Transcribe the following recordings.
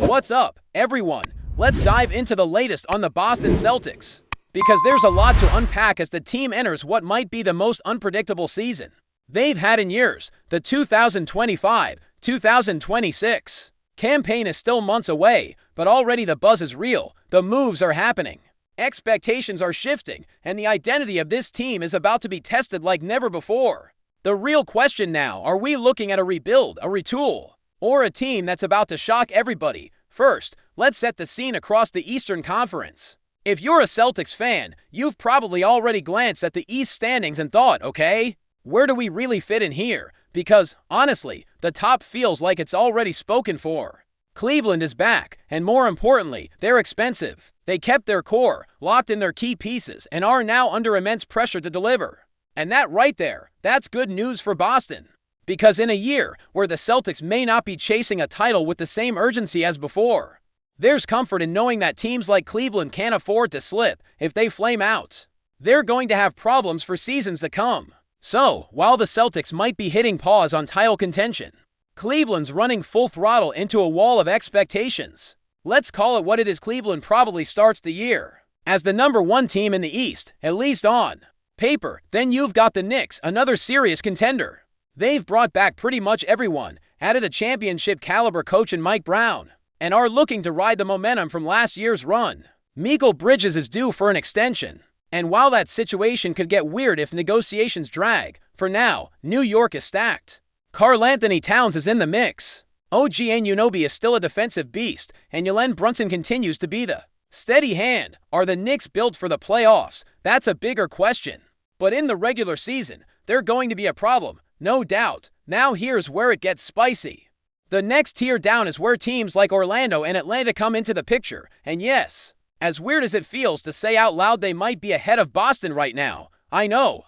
What's up, everyone? Let's dive into the latest on the Boston Celtics. Because there's a lot to unpack as the team enters what might be the most unpredictable season they've had in years. The 2025-2026 campaign is still months away, but already the buzz is real, the moves are happening, expectations are shifting, and the identity of this team is about to be tested like never before. The real question now, are we looking at a rebuild, a retool, or a team that's about to shock everybody? First, let's set the scene across the Eastern Conference. If you're a Celtics fan, you've probably already glanced at the East standings and thought, okay, where do we really fit in here? Because, honestly, the top feels like it's already spoken for. Cleveland is back, and more importantly, they're expensive. They kept their core, locked in their key pieces, and are now under immense pressure to deliver. And that right there, that's good news for Boston. Because in a year where the Celtics may not be chasing a title with the same urgency as before, there's comfort in knowing that teams like Cleveland can't afford to slip. If they flame out, they're going to have problems for seasons to come. So, while the Celtics might be hitting pause on title contention, Cleveland's running full throttle into a wall of expectations. Let's call it what it is. Cleveland probably starts the year as the #1 team in the East, at least on paper. Then you've got the Knicks, another serious contender. They've brought back pretty much everyone, added a championship-caliber coach in Mike Brown, and are looking to ride the momentum from last year's run. Mikal Bridges is due for an extension, and while that situation could get weird if negotiations drag, for now, New York is stacked. Karl-Anthony Towns is in the mix. OG Anunoby is still a defensive beast, and Jalen Brunson continues to be the steady hand. Are the Knicks built for the playoffs? That's a bigger question. But in the regular season, they're going to be a problem, no doubt. Now here's where it gets spicy. The next tier down is where teams like Orlando and Atlanta come into the picture. And yes, as weird as it feels to say out loud, they might be ahead of Boston right now. I know.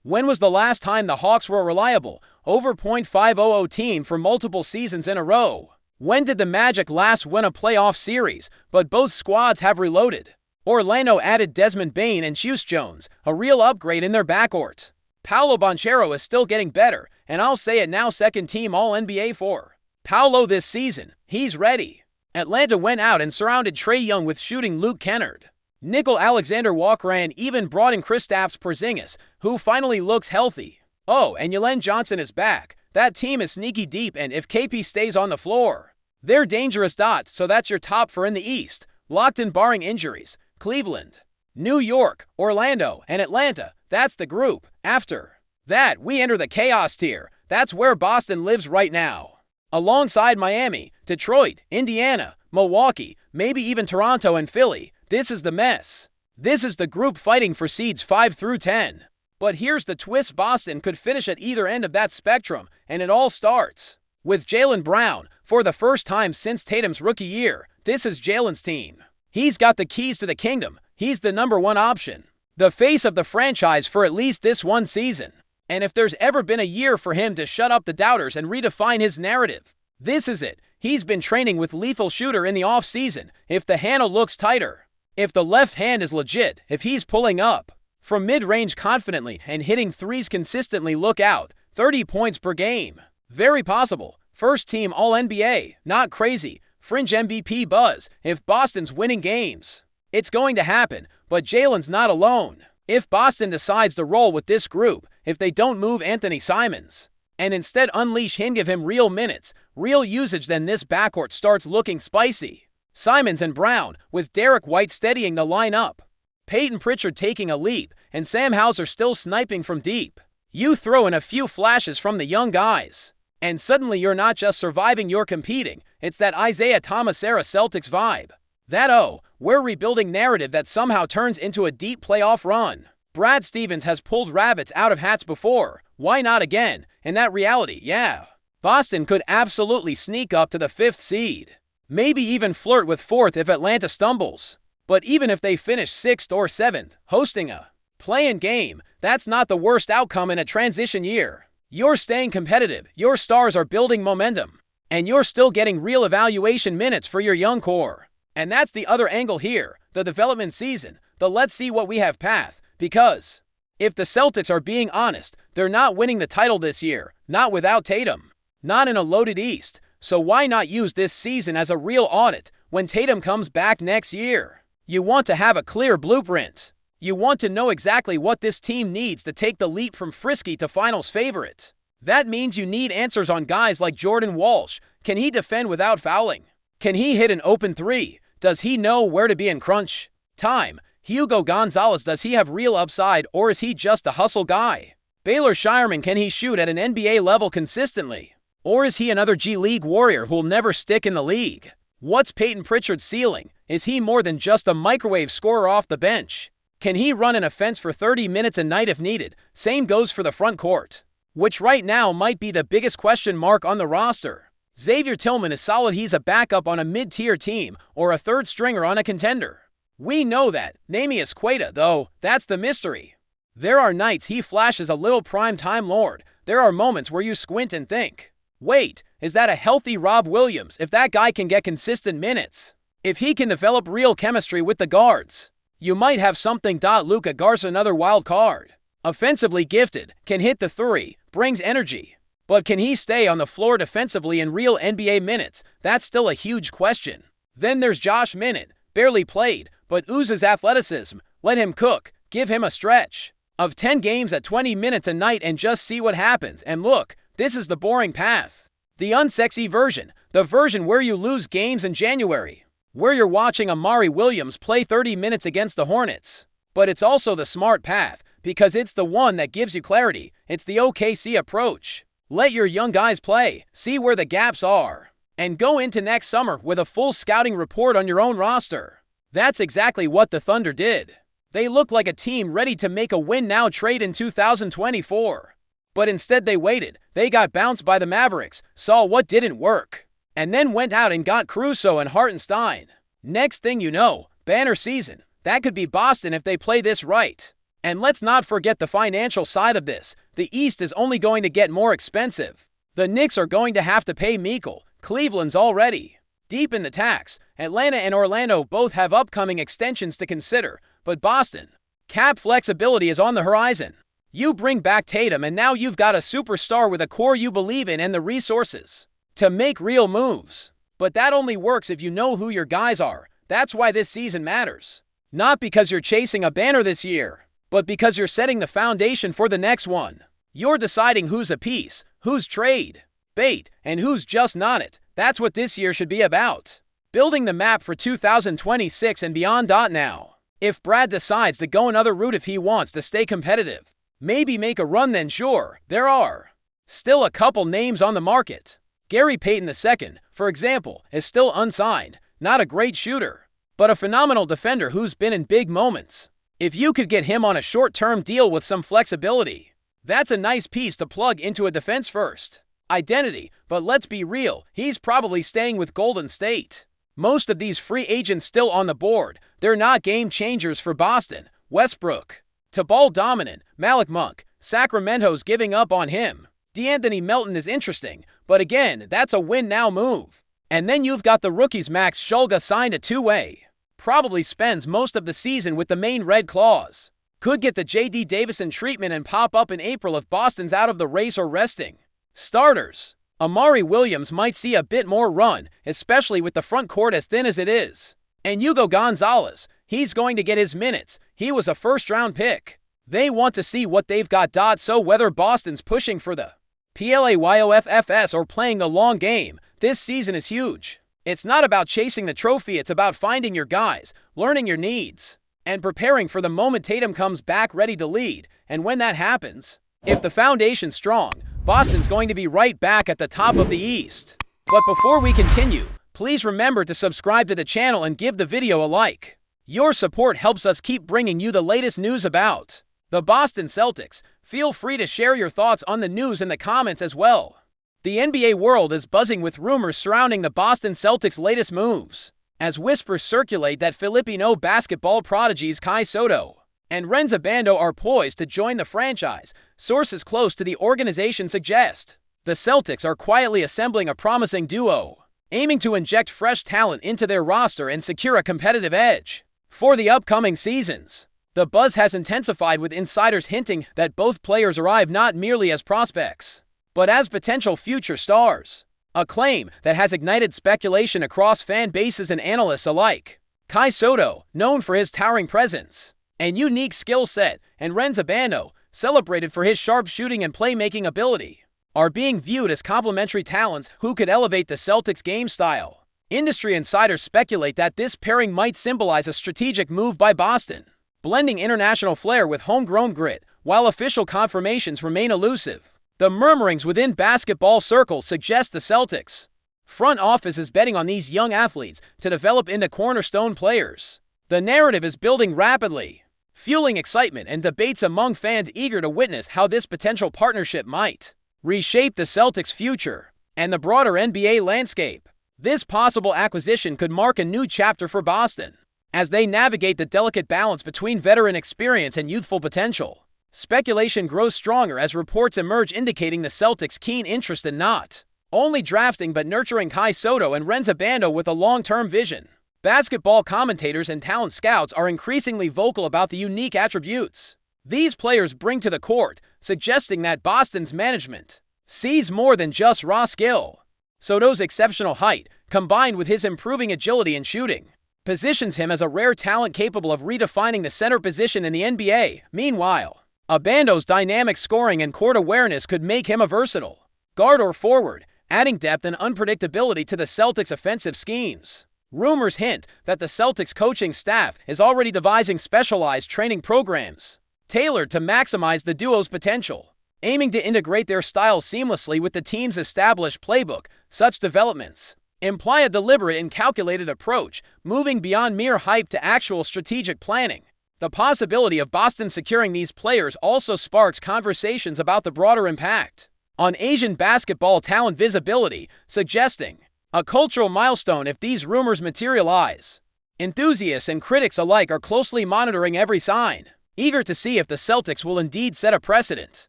When was the last time the Hawks were a reliable, over .500 team for multiple seasons in a row? When did the Magic last win a playoff series? But both squads have reloaded. Orlando added Desmond Bane and Juice Jones, a real upgrade in their backcourt. Paolo Banchero is still getting better, and I'll say it now, second-team All-NBA for Paolo this season. He's ready. Atlanta went out and surrounded Trae Young with shooting Luke Kennard, Nickel Alexander-Walker, and even brought in Kristaps Porzingis, who finally looks healthy. Oh, and Jalen Johnson is back. That team is sneaky deep, and if KP stays on the floor, they're dangerous dots. So that's your top four in the East, locked in barring injuries. Cleveland, New York, Orlando, and Atlanta. That's the group. After that, we enter the chaos tier. That's where Boston lives right now. Alongside Miami, Detroit, Indiana, Milwaukee, maybe even Toronto and Philly. This is the mess. This is the group fighting for seeds 5 through 10. But here's the twist: Boston could finish at either end of that spectrum, and it all starts with Jaylen Brown. For the first time since Tatum's rookie year, this is Jalen's team. He's got the keys to the kingdom. He's the #1 option, the face of the franchise for at least this one season. And if there's ever been a year for him to shut up the doubters and redefine his narrative, this is it. He's been training with lethal shooter in the offseason. If the handle looks tighter, if the left hand is legit, if he's pulling up from mid-range confidently and hitting threes consistently, look out. 30 points per game. Very possible. First team All-NBA. Not crazy. Fringe MVP buzz. If Boston's winning games, it's going to happen. But Jalen's not alone. If Boston decides to roll with this group, if they don't move Anthony Simons, and instead unleash him, give him real minutes, real usage, then this backcourt starts looking spicy. Simons and Brown, with Derek White steadying the lineup, Peyton Pritchard taking a leap, and Sam Hauser still sniping from deep. You throw in a few flashes from the young guys, and suddenly you're not just surviving, you're competing. It's that Isaiah Thomas-era Celtics vibe. That we're rebuilding narrative that somehow turns into a deep playoff run. Brad Stevens has pulled rabbits out of hats before. Why not again? In that reality, yeah, Boston could absolutely sneak up to the 5th seed. Maybe even flirt with 4th if Atlanta stumbles. But even if they finish 6th or 7th, hosting a play-in game, that's not the worst outcome in a transition year. You're staying competitive, your stars are building momentum, and you're still getting real evaluation minutes for your young core. And that's the other angle here, the development season, the let's see what we have path. Because if the Celtics are being honest, they're not winning the title this year, not without Tatum, not in a loaded East. So why not use this season as a real audit when Tatum comes back next year? You want to have a clear blueprint. You want to know exactly what this team needs to take the leap from frisky to finals favorite. That means you need answers on guys like Jordan Walsh. Can he defend without fouling? Can he hit an open three? Does he know where to be in crunch time? Hugo Gonzalez, does he have real upside, or is he just a hustle guy? Baylor Shireman, can he shoot at an NBA level consistently? Or is he another G League warrior who'll never stick in the league? What's Peyton Pritchard's ceiling? Is he more than just a microwave scorer off the bench? Can he run an offense for 30 minutes a night if needed? Same goes for the front court, which right now might be the biggest question mark on the roster. Xavier Tillman is solid. He's a backup on a mid-tier team or a third stringer on a contender. We know that. Neemias Queta, though, that's the mystery. There are nights he flashes a little prime-time lord. There are moments where you squint and think, wait, is that a healthy Rob Williams if that guy can get consistent minutes? If he can develop real chemistry with the guards, you might have something. Luka Garza, another wild card. Offensively gifted, can hit the three, brings energy. But can he stay on the floor defensively in real NBA minutes? That's still a huge question. Then there's Josh Minott, barely played, but oozes athleticism. Let him cook, give him a stretch of 10 games at 20 minutes a night and just see what happens. And look, this is the boring path. The unsexy version, the version where you lose games in January, where you're watching Amari Williams play 30 minutes against the Hornets. But it's also the smart path, because it's the one that gives you clarity. It's the OKC approach. Let your young guys play, see where the gaps are, and go into next summer with a full scouting report on your own roster. That's exactly what the Thunder did. They look like a team ready to make a win-now trade in 2024. But instead they waited. They got bounced by the Mavericks, saw what didn't work, and then went out and got Caruso and Hartenstein. Next thing you know, banner season. That could be Boston if they play this right. And let's not forget the financial side of this. The East is only going to get more expensive. The Knicks are going to have to pay Mikal. Cleveland's already deep in the tax. Atlanta and Orlando both have upcoming extensions to consider. But Boston, cap flexibility is on the horizon. You bring back Tatum and now you've got a superstar with a core you believe in and the resources to make real moves. But that only works if you know who your guys are. That's why this season matters. Not because you're chasing a banner this year, but because you're setting the foundation for the next one. You're deciding who's a piece, who's trade, bait, and who's just not it. That's what this year should be about. Building the map for 2026 and beyond. Now, if Brad decides to go another route, if he wants to stay competitive, maybe make a run, then sure, there are still a couple names on the market. Gary Payton II, for example, is still unsigned. Not a great shooter, but a phenomenal defender who's been in big moments. If you could get him on a short-term deal with some flexibility, that's a nice piece to plug into a defense-first identity. But let's be real, he's probably staying with Golden State. Most of these free agents still on the board, they're not game changers for Boston. Westbrook, to ball dominant. Malik Monk, Sacramento's giving up on him. DeAnthony Melton is interesting, but again, that's a win-now move. And then you've got the rookies. Max Shulga signed a two-way. Probably spends most of the season with the main Red Claws. Could get the J.D. Davison treatment and pop up in April if Boston's out of the race or resting starters. Amari Williams might see a bit more run, especially with the front court as thin as it is. And Hugo Gonzalez, he's going to get his minutes. He was a first-round pick. They want to see what they've got. So whether Boston's pushing for the playoffs or playing the long game, this season is huge. It's not about chasing the trophy, it's about finding your guys, learning your needs, and preparing for the moment Tatum comes back ready to lead. And when that happens, if the foundation's strong, Boston's going to be right back at the top of the East. But before we continue, please remember to subscribe to the channel and give the video a like. Your support helps us keep bringing you the latest news about the Boston Celtics. Feel free to share your thoughts on the news in the comments as well. The NBA world is buzzing with rumors surrounding the Boston Celtics' latest moves, as whispers circulate that Filipino basketball prodigies Kai Sotto and RHENZ ABANDO are poised to join the franchise. Sources close to the organization suggest the Celtics are quietly assembling a promising duo, aiming to inject fresh talent into their roster and secure a competitive edge for the upcoming seasons. The buzz has intensified, with insiders hinting that both players arrive not merely as prospects, but as potential future stars. a claim that has ignited speculation across fan bases and analysts alike. Kai Sotto, known for his towering presence and unique skill set, and RHENZ ABANDO, celebrated for his sharp shooting and playmaking ability, are being viewed as complementary talents who could elevate the Celtics' game style. Industry insiders speculate that this pairing might symbolize a strategic move by Boston, blending international flair with homegrown grit, while official confirmations remain elusive. The murmurings within basketball circles suggest the Celtics' front office is betting on these young athletes to develop into cornerstone players. The narrative is building rapidly, fueling excitement and debates among fans eager to witness how this potential partnership might reshape the Celtics' future and the broader NBA landscape. This possible acquisition could mark a new chapter for Boston as they navigate the delicate balance between veteran experience and youthful potential. Speculation grows stronger as reports emerge indicating the Celtics' keen interest in not only drafting but nurturing Kai Sotto and RHENZ ABANDO with a long-term vision. Basketball commentators and talent scouts are increasingly vocal about the unique attributes these players bring to the court, suggesting that Boston's management sees more than just raw skill. Sotto's exceptional height, combined with his improving agility and shooting, positions him as a rare talent capable of redefining the center position in the NBA. Meanwhile, Abando's dynamic scoring and court awareness could make him a versatile guard or forward, adding depth and unpredictability to the Celtics' offensive schemes. Rumors hint that the Celtics coaching staff is already devising specialized training programs tailored to maximize the duo's potential, aiming to integrate their styles seamlessly with the team's established playbook. Such developments imply a deliberate and calculated approach, moving beyond mere hype to actual strategic planning. The possibility of Boston securing these players also sparks conversations about the broader impact on Asian basketball talent visibility, suggesting a cultural milestone if these rumors materialize. Enthusiasts and critics alike are closely monitoring every sign, eager to see if the Celtics will indeed set a precedent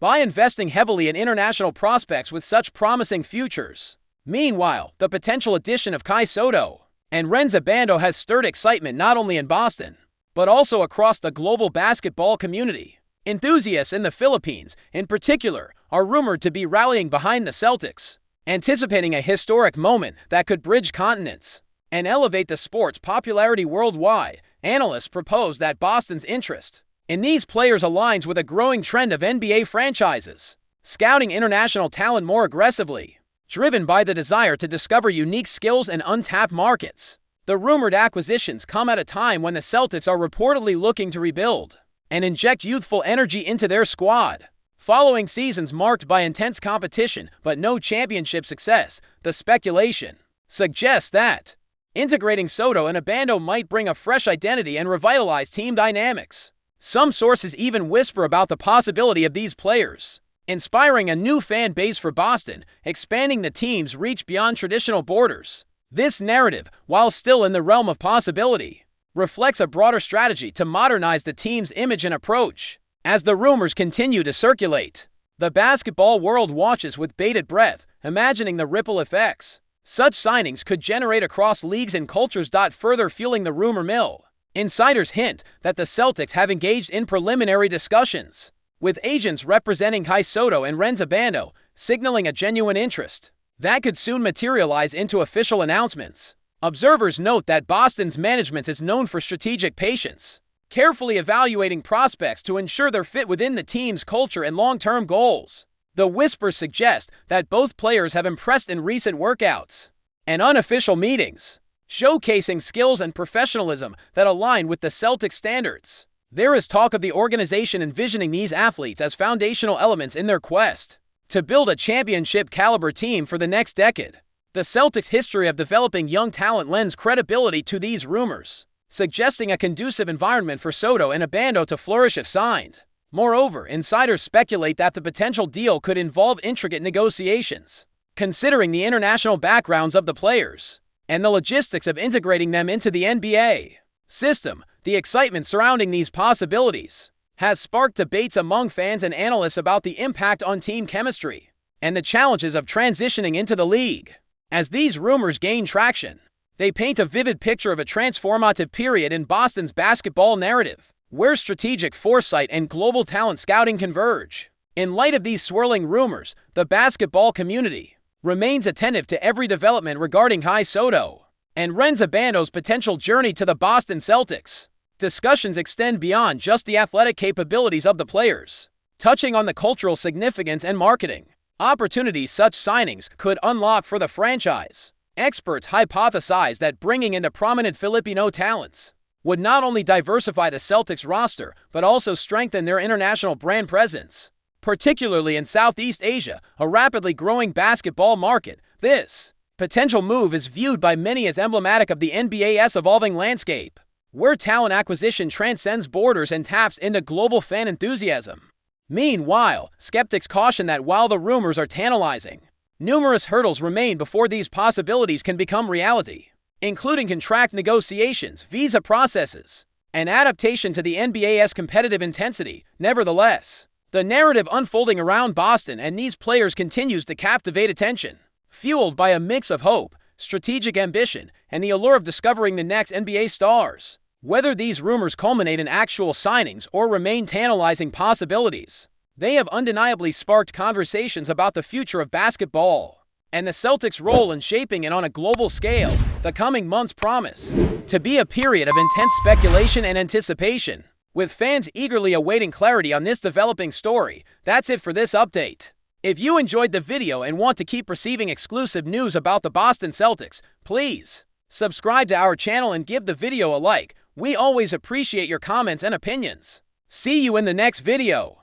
by investing heavily in international prospects with such promising futures. Meanwhile, the potential addition of Kai Sotto and RHENZ ABANDO has stirred excitement not only in Boston, but also across the global basketball community. Enthusiasts in the Philippines, in particular, are rumored to be rallying behind the Celtics, anticipating a historic moment that could bridge continents and elevate the sport's popularity worldwide. Analysts propose that Boston's interest in these players aligns with a growing trend of NBA franchises scouting international talent more aggressively, driven by the desire to discover unique skills and untapped markets. The rumored acquisitions come at a time when the Celtics are reportedly looking to rebuild and inject youthful energy into their squad. Following seasons marked by intense competition but no championship success, the speculation suggests that integrating Sotto and Abando might bring a fresh identity and revitalize team dynamics. Some sources even whisper about the possibility of these players inspiring a new fan base for Boston, expanding the team's reach beyond traditional borders. This narrative, while still in the realm of possibility, reflects a broader strategy to modernize the team's image and approach. As the rumors continue to circulate, the basketball world watches with bated breath, imagining the ripple effects such signings could generate across leagues and cultures. Further fueling the rumor mill, insiders hint that the Celtics have engaged in preliminary discussions with agents representing Kai Sotto and RHENZ ABANDO, signaling a genuine interest that could soon materialize into official announcements. Observers note that Boston's management is known for strategic patience, carefully evaluating prospects to ensure their fit within the team's culture and long-term goals. The whispers suggest that both players have impressed in recent workouts and unofficial meetings, showcasing skills and professionalism that align with the Celtics standards. There is talk of the organization envisioning these athletes as foundational elements in their quest to build a championship-caliber team for the next decade. The Celtics' history of developing young talent lends credibility to these rumors, suggesting a conducive environment for Sotto and Abando to flourish if signed. Moreover, insiders speculate that the potential deal could involve intricate negotiations, considering the international backgrounds of the players and the logistics of integrating them into the NBA system. The excitement surrounding these possibilities has sparked debates among fans and analysts about the impact on team chemistry and the challenges of transitioning into the league. As these rumors gain traction, they paint a vivid picture of a transformative period in Boston's basketball narrative, where strategic foresight and global talent scouting converge. In light of these swirling rumors, the basketball community remains attentive to every development regarding SOTTO and RHENZ ABANDO's potential journey to the Boston Celtics. Discussions extend beyond just the athletic capabilities of the players, touching on the cultural significance and marketing opportunities such signings could unlock for the franchise. Experts hypothesize that bringing in the prominent Filipino talents would not only diversify the Celtics roster, but also strengthen their international brand presence, particularly in Southeast Asia, a rapidly growing basketball market. This potential move is viewed by many as emblematic of the NBA's evolving landscape, where talent acquisition transcends borders and taps into global fan enthusiasm. Meanwhile, skeptics caution that while the rumors are tantalizing, numerous hurdles remain before these possibilities can become reality, including contract negotiations, visa processes, and adaptation to the NBA's competitive intensity. Nevertheless, the narrative unfolding around Boston and these players continues to captivate attention, fueled by a mix of hope, strategic ambition, and the allure of discovering the next NBA stars. Whether these rumors culminate in actual signings or remain tantalizing possibilities, they have undeniably sparked conversations about the future of basketball and the Celtics' role in shaping it on a global scale. The coming months promise to be a period of intense speculation and anticipation, with fans eagerly awaiting clarity on this developing story. That's it for this update. If you enjoyed the video and want to keep receiving exclusive news about the Boston Celtics, please subscribe to our channel and give the video a like. We always appreciate your comments and opinions. See you in the next video.